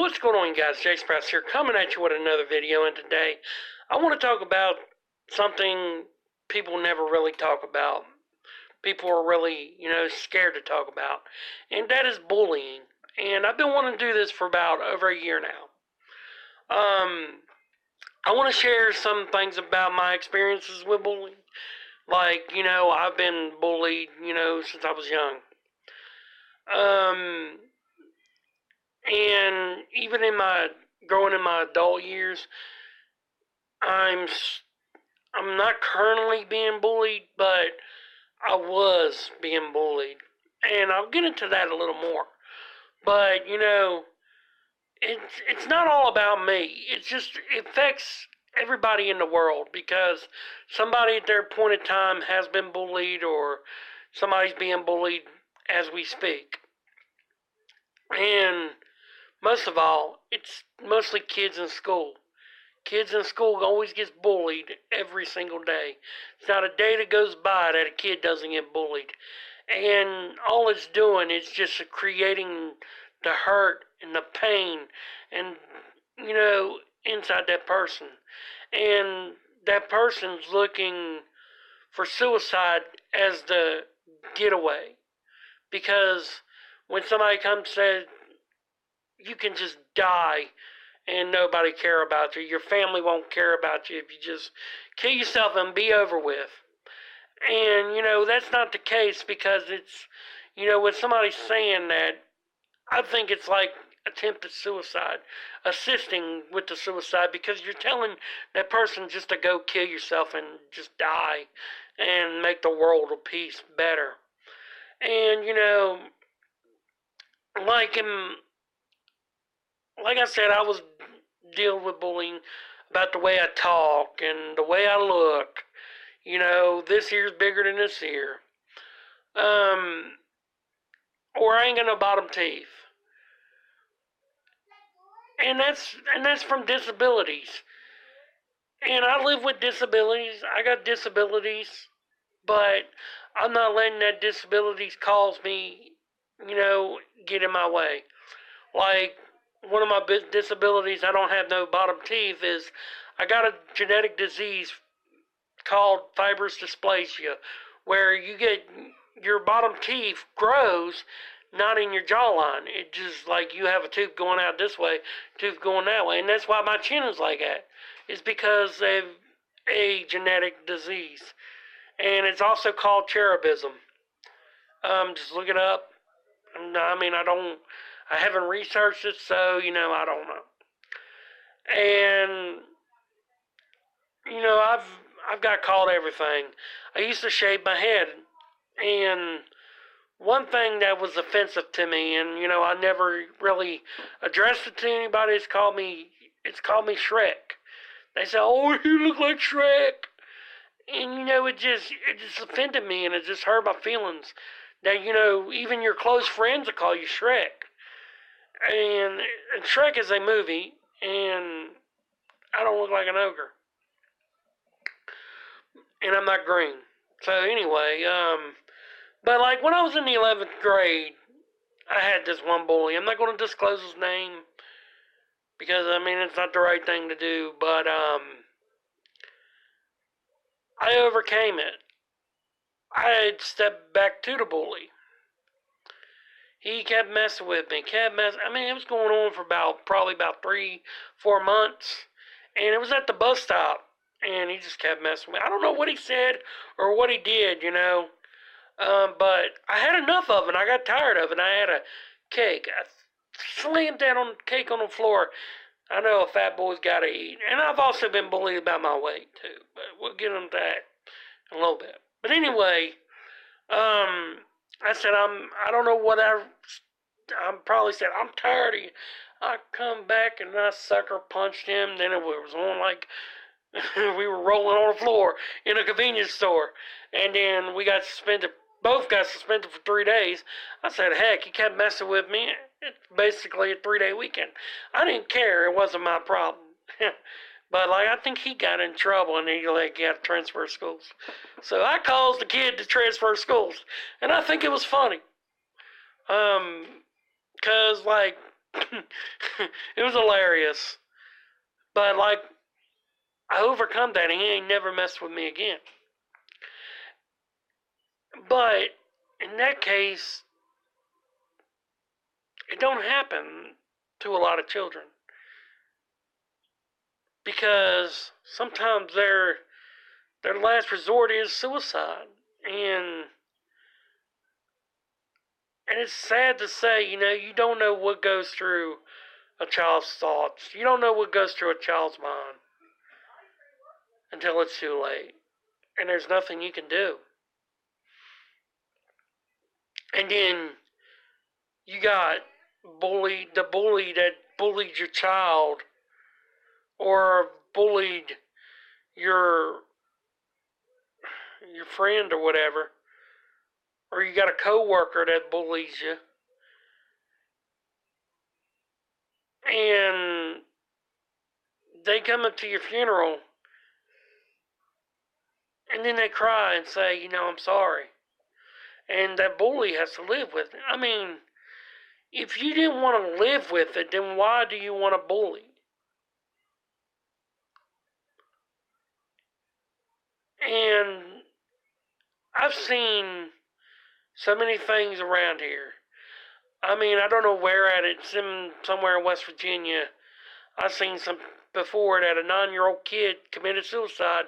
What's going on, guys? Jay Sprouse here, coming at you with another video, and today I want to talk about something people never really talk about. People are really, scared to talk about, and that is bullying. And I've been wanting to do this for about over a year now. I want to share some things about my experiences with bullying. Like, I've been bullied, since I was young. And even growing in my adult years, I'm I'm not currently being bullied, but I was being bullied, and I'll get into that a little more. But it's not all about me. It affects everybody in the world because somebody at their appointed time has been bullied, or somebody's being bullied as we speak. And most of all, it's mostly kids in school. Kids in school always gets bullied every single day. It's not a day that goes by that a kid doesn't get bullied. And all it's doing is just creating the hurt and the pain and, inside that person. And that person's looking for suicide as the getaway. Because when somebody comes and says, you can just die and nobody care about you. Your family won't care about you if you just kill yourself and be over with. And, that's not the case because it's, when somebody's saying that, I think it's like attempted suicide, assisting with the suicide, because you're telling that person just to go kill yourself and just die and make the world of peace better. And, like like I said, I was dealing with bullying about the way I talk and the way I look. This ear's bigger than this ear. Or I ain't got no bottom teeth. And that's from disabilities. And I live with disabilities. I got disabilities, but I'm not letting that disabilities cause me, get in my way. Like, one of my disabilities, I don't have no bottom teeth, is I got a genetic disease called fibrous dysplasia, where you get your bottom teeth grows not in your jawline. It just like you have a tooth going out this way, tooth going that way, and that's why my chin is like that. It's because of a genetic disease, and it's also called cherubism. Just look it up. I haven't researched it, so I don't know. And I've got called everything. I used to shave my head, and one thing that was offensive to me, and I never really addressed it to anybody. It's called me Shrek. They say, "Oh, you look like Shrek," and it just offended me, and it just hurt my feelings. That even your close friends will call you Shrek. And Shrek is a movie, and I don't look like an ogre. And I'm not green. So anyway, but like when I was in the 11th grade, I had this one bully. I'm not going to disclose his name because it's not the right thing to do, but I overcame it. I had stepped back to the bully. He kept messing with me. It was going on for probably about 3-4 months. And it was at the bus stop. And he just kept messing with me. I don't know what he said or what he did, but I had enough of it. I got tired of it. I had a cake. I slammed that cake on the floor. I know a fat boy's got to eat. And I've also been bullied about my weight, too. But we'll get into that in a little bit. But anyway, I said, I don't know what I probably said, I'm tired of you. I come back and I sucker punched him. Then it was on like we were rolling on the floor in a convenience store. And then we got suspended. Both got suspended for 3 days. I said, heck, he kept messing with me. It's basically a 3-day weekend. I didn't care. It wasn't my problem. But I think he got in trouble and he got to transfer schools. So I caused the kid to transfer schools, and I think it was funny. 'Cause It was hilarious. But, like, I overcome that, and he ain't never messed with me again. But, in that case, it don't happen to a lot of children. Because sometimes their last resort is suicide. And it's sad to say, you don't know what goes through a child's thoughts. You don't know what goes through a child's mind until it's too late. And there's nothing you can do. And then you got the bully that bullied your child or bullied your friend or whatever. Or you got a coworker that bullies you. And they come up to your funeral and then they cry and say, I'm sorry. And that bully has to live with it. I mean, if you didn't want to live with it, then why do you want to bully? And I've seen so many things around here. I mean, I don't know where at it. It's somewhere in West Virginia. I've seen some before that a 9-year-old kid committed suicide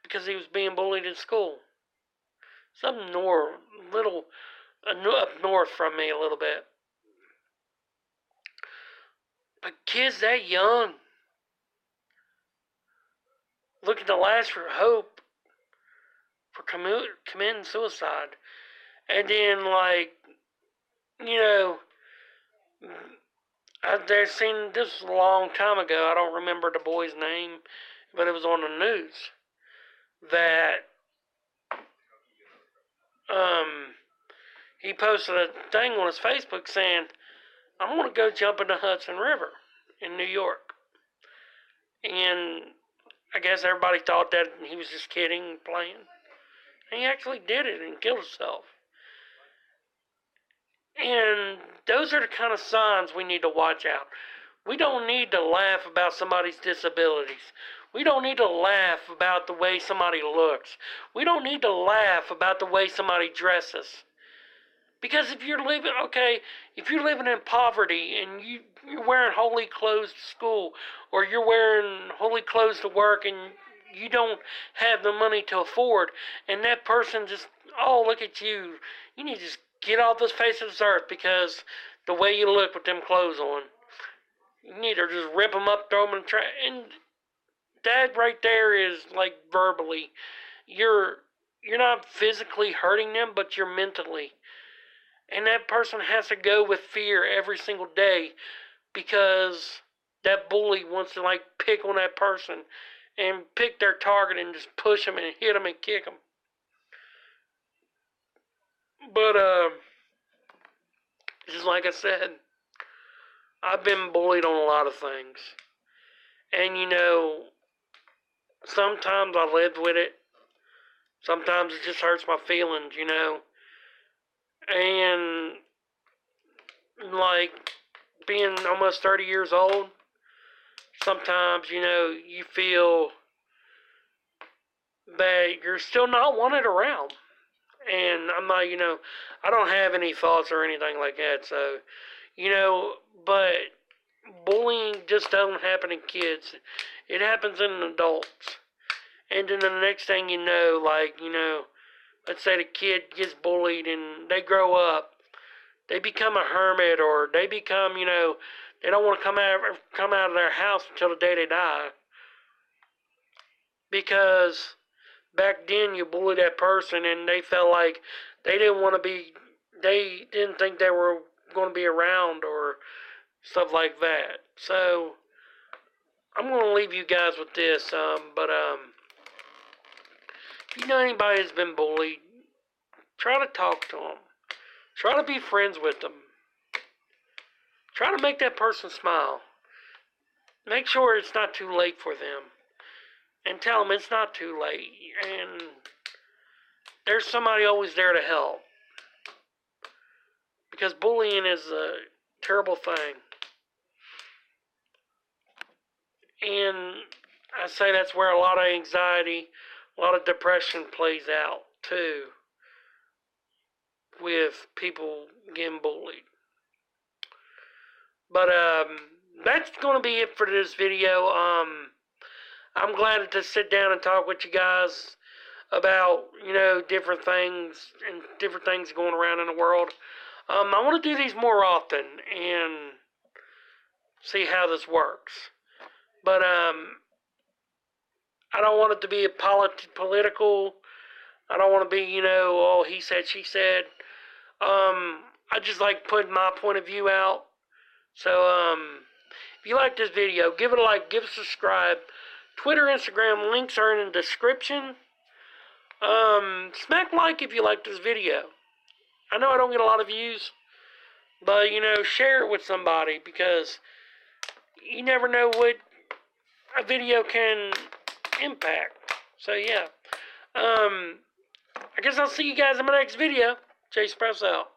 because he was being bullied in school. Something up north from me a little bit. But kids that young, looking to last for hope for committing suicide. And then, like, I've seen this a long time ago. I don't remember the boy's name, but it was on the news that he posted a thing on his Facebook saying, "I want to go jump in the Hudson River in New York." And I guess everybody thought that he was just kidding, playing. And he actually did it and killed himself. And those are the kind of signs we need to watch out. We don't need to laugh about somebody's disabilities. We don't need to laugh about the way somebody looks. We don't need to laugh about the way somebody dresses. Because if you're living in poverty and you're wearing holy clothes to school, or you're wearing holy clothes to work, and you don't have the money to afford, and that person just, oh, look at you, you need to just get off this face of this earth because the way you look with them clothes on. You need to just rip them up, throw them in the trash. And that right there is like verbally. You're not physically hurting them, but you're mentally. And that person has to go with fear every single day because that bully wants to like pick on that person and pick their target and just push them and hit them and kick them. But just like I said, I've been bullied on a lot of things. And sometimes I lived with it. Sometimes it just hurts my feelings, And like being almost 30 years old, sometimes, you feel that you're still not wanted around. And I'm not, I don't have any thoughts or anything like that. So, but bullying just doesn't happen in kids. It happens in adults. And then the next thing you know, let's say the kid gets bullied and they grow up. They become a hermit, or they become, they don't want to come out of their house until the day they die. Because back then you bullied that person and they felt like they didn't think they were going to be around or stuff like that. So I'm going to leave you guys with this. But if you know anybody that's been bullied, try to talk to them. Try to be friends with them. Try to make that person smile. Make sure it's not too late for them. And tell them it's not too late. And there's somebody always there to help. Because bullying is a terrible thing. And I say that's where a lot of anxiety, a lot of depression plays out too, with people getting bullied. But that's going to be it for this video. I'm glad to sit down and talk with you guys about, different things and different things going around in the world. I want to do these more often and see how this works. But I don't want it to be a political. I don't want to be, oh, he said, she said. I just like putting my point of view out. So, if you like this video, give it a like, give it a subscribe. Twitter, Instagram, links are in the description. Smack like if you like this video. I know I don't get a lot of views, but, share it with somebody because you never know what a video can impact. So, yeah. I guess I'll see you guys in my next video. Chase Press out.